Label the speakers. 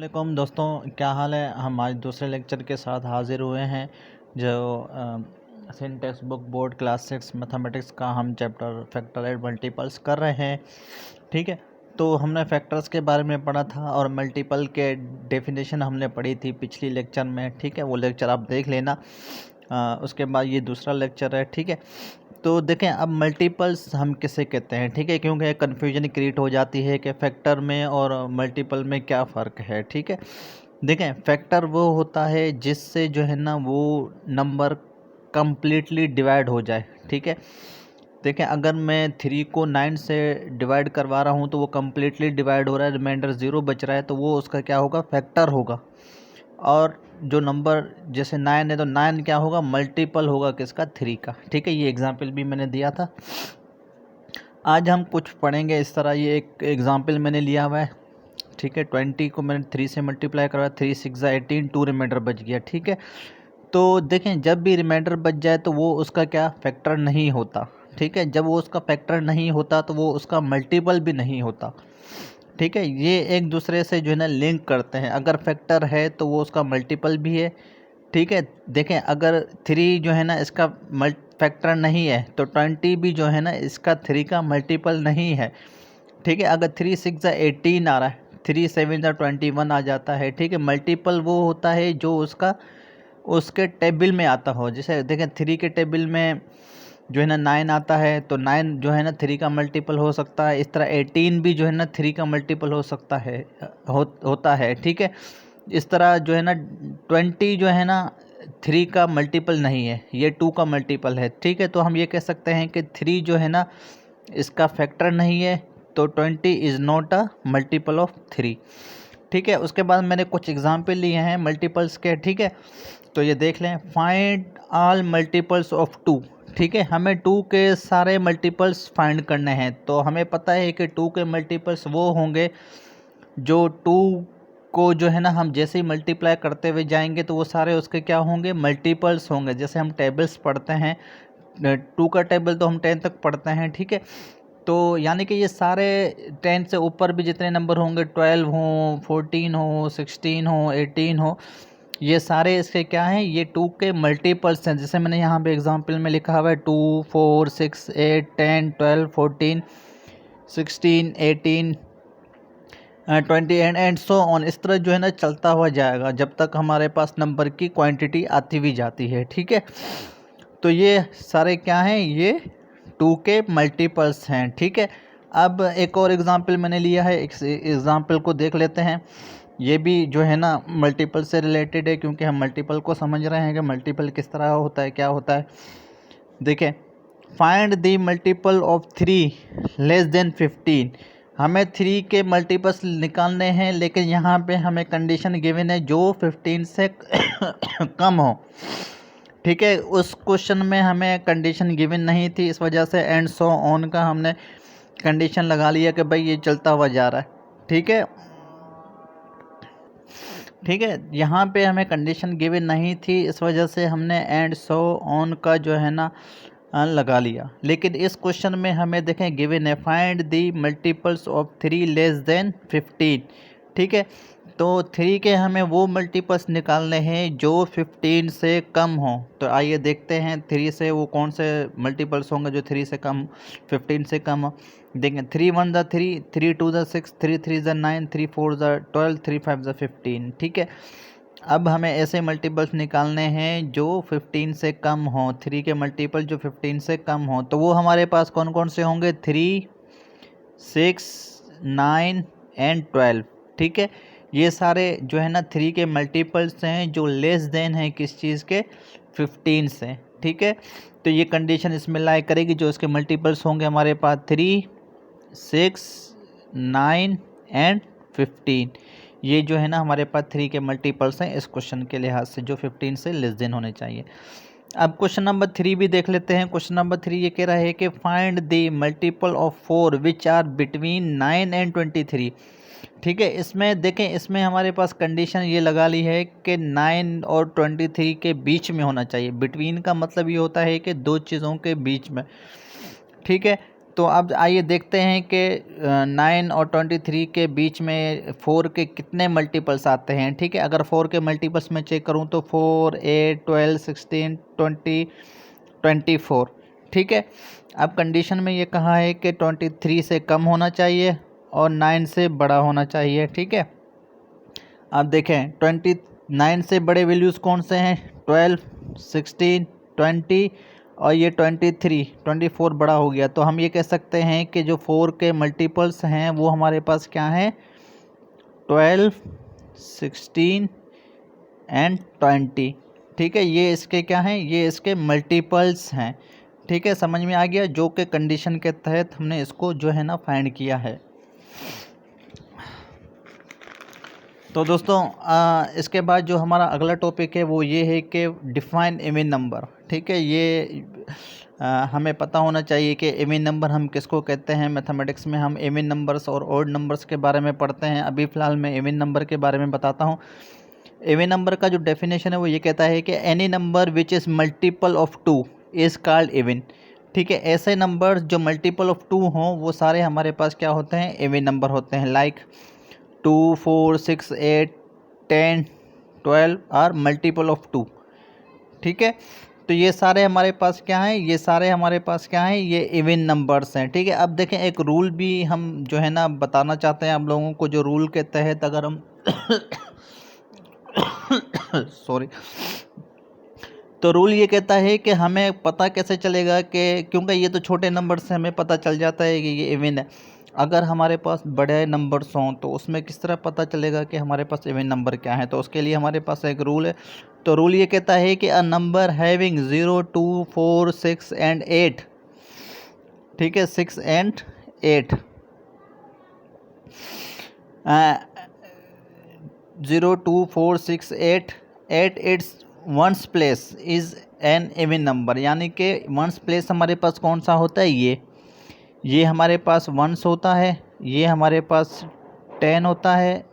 Speaker 1: वालेकुम दोस्तों, क्या हाल है। हम आज दूसरे लेक्चर के साथ हाजिर हुए हैं जो Sintex book board class 6 mathematics का हम चैप्टर फैक्टराइड मल्टीपल्स कर रहे हैं। ठीक है, तो हमने फैक्टर्स के बारे में पढ़ा था और मल्टीपल के डेफिनेशन हमने पढ़ी थी पिछली लेक्चर में। ठीक है, वो लेक्चर आप देख लेना। उसके बाद ये दूसरा लेक्चर है। ठीक है, तो देखें अब मल्टीपल्स हम किसे कहते हैं। ठीक है, क्योंकि कन्फ्यूजन क्रिएट हो जाती है कि फैक्टर में और मल्टीपल में क्या फ़र्क है। ठीक है, देखें फैक्टर वो होता है जिससे जो है ना वो नंबर कम्प्लीटली डिवाइड हो जाए। ठीक है, देखें अगर मैं 3 को 9 से डिवाइड करवा रहा हूँ तो वो कम्प्लीटली डिवाइड हो रहा है, रिमाइंडर 0 बच रहा है, तो वो उसका क्या होगा, फैक्टर होगा। और जो नंबर जैसे 9 है तो 9 क्या होगा, मल्टीपल होगा किसका, 3 का। ठीक है, ये एग्जाम्पल भी मैंने दिया था। आज हम कुछ पढ़ेंगे इस तरह। ये एक एग्जाम्पल मैंने लिया हुआ है। ठीक है, 20 को मैंने 3 से मल्टीप्लाई करवाया, 3 6 18, 2 रिमाइंडर बच गया। ठीक है, तो देखें जब भी रिमाइंडर बच जाए तो वो उसका क्या, फैक्टर नहीं होता। ठीक है, जब वो उसका फैक्टर नहीं होता तो वो उसका मल्टीपल भी नहीं होता। ठीक है, ये एक दूसरे से जो है ना लिंक करते हैं। अगर फैक्टर है तो वो उसका मल्टीपल भी है। ठीक है, देखें अगर 3 जो है ना इसका फैक्टर नहीं है तो 20 भी जो है ना इसका 3 का मल्टीपल नहीं है। ठीक है, अगर 3 6 18 आ रहा है, 3 7 21 आ जाता है। ठीक है, मल्टीपल वो होता है जो उसका उसके टेबल में आता हो। जैसे देखें 3 के टेबल में जो है ना 9 आता है तो 9 जो है ना 3 का मल्टीपल हो सकता है। इस तरह 18 भी जो है ना 3 का मल्टीपल हो सकता है, होता है। ठीक है, इस तरह जो है ना 20 जो है ना 3 का मल्टीपल नहीं है, ये 2 का मल्टीपल है। ठीक है, तो हम ये कह सकते हैं कि 3 जो है ना इसका फैक्टर नहीं है, तो 20 is not a multiple of 3। ठीक है, उसके बाद मैंने कुछ एग्जाम्पल लिए हैं मल्टीपल्स के। ठीक है, तो ये देख लें, फाइंड ऑल मल्टीपल्स ऑफ 2। ठीक है, हमें 2 के सारे मल्टीपल्स फाइंड करने हैं। तो हमें पता है कि 2 के मल्टीपल्स वो होंगे जो 2 को जो है ना हम जैसे ही मल्टीप्लाई करते हुए जाएंगे तो वो सारे उसके क्या होंगे, मल्टीपल्स होंगे। जैसे हम टेबल्स पढ़ते हैं, 2 का टेबल तो हम 10 तक पढ़ते हैं। ठीक है, तो यानी कि ये सारे 10 से ऊपर भी जितने नंबर होंगे, 12 हो, 14 हो, 16 हो, 18 हो, ये सारे इसके क्या हैं, ये 2 के मल्टीपल्स हैं। जैसे मैंने यहाँ पे एग्जांपल में लिखा हुआ है 2 4 6 8 10 12 14 16 18 20 एंड सो ऑन। इस तरह जो है ना चलता हुआ जाएगा जब तक हमारे पास नंबर की क्वांटिटी आती भी जाती है। ठीक है, तो ये सारे क्या हैं, ये 2 के मल्टीपल्स हैं। ठीक है, अब एक और एग्जांपल मैंने लिया है, एक एग्जांपल को देख लेते हैं। ये भी जो है ना मल्टीपल से रिलेटेड है, क्योंकि हम मल्टीपल को समझ रहे हैं कि मल्टीपल किस तरह होता है, क्या होता है। देखें, find the multiple of 3 less than 15। हमें 3 के मल्टीपल्स निकालने हैं, लेकिन यहाँ पे हमें कंडीशन गिवन है जो 15 से कम हो। ठीक है, उस क्वेश्चन में हमें कंडीशन गिवन नहीं थी, इस वजह से एंड सो ऑन का हमने कंडीशन लगा लिया कि भाई ये चलता हुआ जा रहा है। ठीक है, ठीक है, यहाँ पे हमें कंडीशन गिवन नहीं थी, इस वजह से हमने एंड सो ऑन का जो है ना लगा लिया। लेकिन इस क्वेश्चन में हमें देखें गिवन है find the multiples of 3 less than 15। ठीक है, तो 3 के हमें वो मल्टीपल्स निकालने हैं जो 15 से कम हो। तो आइए देखते हैं 3 से वो कौन से मल्टीपल्स होंगे जो 3 से कम, 15 से कम हो। देखें 3 1 ज़ा 3, 3 2 ज़ा 6, 3 3 ज़ा 9, 3 4 ज़ा 12, 3 5 ज़ा 15। ठीक है, अब हमें ऐसे मल्टीपल्स निकालने हैं जो 15 से कम हो, 3 के मल्टीपल जो 15 से कम हो। तो वो हमारे पास कौन कौन से होंगे, 3 6 9 एंड 12। ठीक है, ये सारे जो है ना 3 के मल्टीपल्स हैं जो लेस देन है किस चीज़ के, 15 से। ठीक है, तो ये कंडीशन इसमें लाई करेगी, जो इसके मल्टीपल्स होंगे हमारे पास 3 6 9 एंड 15। ये जो है ना हमारे पास 3 के मल्टीपल्स हैं इस क्वेश्चन के लिहाज से, जो 15 से लेस देन होने चाहिए। अब क्वेश्चन नंबर 3 भी देख लेते हैं। क्वेश्चन नंबर 3 ये कह रहा है कि find the multiple of 4 which are between 9 and 23। ठीक है, इसमें देखें, इसमें हमारे पास कंडीशन ये लगा ली है कि 9 और 23 के बीच में होना चाहिए। बिटवीन का मतलब ये होता है कि दो चीज़ों के बीच में। ठीक है, तो अब आइए देखते हैं कि 9 और 23 के बीच में 4 के कितने मल्टीपल्स आते हैं। ठीक है, अगर 4 के मल्टीपल्स में चेक करूं तो 4, 8, 12, 16, 20, 24। ठीक है, अब कंडीशन में ये कहा है कि 23 से कम होना चाहिए और 9 से बड़ा होना चाहिए। ठीक है, अब देखें 29 से बड़े वैल्यूज़ कौन से हैं, 12, 16, 20 और ये 23, 24 बड़ा हो गया। तो हम ये कह सकते हैं कि जो 4 के मल्टीपल्स हैं वो हमारे पास क्या हैं, 12, 16 एंड 20। ठीक है, ये इसके क्या हैं, ये इसके मल्टीपल्स हैं। ठीक है, समझ में आ गया, जो कि कंडीशन के तहत हमने इसको जो है ना फाइंड किया है। तो दोस्तों इसके बाद जो हमारा अगला टॉपिक है वो ये है कि डिफाइन इवन नंबर। ठीक है, ये हमें पता होना चाहिए कि इवन नंबर हम किसको कहते हैं। मैथमेटिक्स में हम इवन नंबर्स और ऑड नंबर्स के बारे में पढ़ते हैं। अभी फ़िलहाल मैं इवन नंबर के बारे में बताता हूँ। इवन नंबर का जो डेफिनेशन है वो ये कहता है कि any number which is multiple of 2 is called even. ठीक है, ऐसे नंबर जो मल्टीपल ऑफ 2 हों वो सारे हमारे पास क्या होते हैं, इवन नंबर होते हैं। Like 2, 4, 6, 8, 10, 12 are multiple of 2। ठीक है, तो ये सारे हमारे पास क्या हैं, ये सारे हमारे पास क्या हैं, ये इवन नंबर्स हैं। ठीक है, अब देखें एक रूल भी हम जो है ना बताना चाहते हैं आप लोगों को। जो रूल के तहत अगर हम सॉरी, तो रूल ये कहता है कि हमें पता कैसे चलेगा कि, क्योंकि ये तो छोटे नंबर से हमें पता चल जाता है कि ये इवन है। अगर हमारे पास बड़े नंबर्स हों तो उसमें किस तरह पता चलेगा कि हमारे पास इवन नंबर क्या है। तो उसके लिए हमारे पास एक रूल है। तो रूल ये कहता है कि अ नंबर हैविंग 0, 2, 4, 6 एंड 8। ठीक है, 6 and 8, 0, 2, 4, 6, 8 at its ones place is an even number. यानी कि वंस प्लेस हमारे पास कौन सा होता है, ये हमारे पास वंस होता है, ये हमारे पास 10 होता है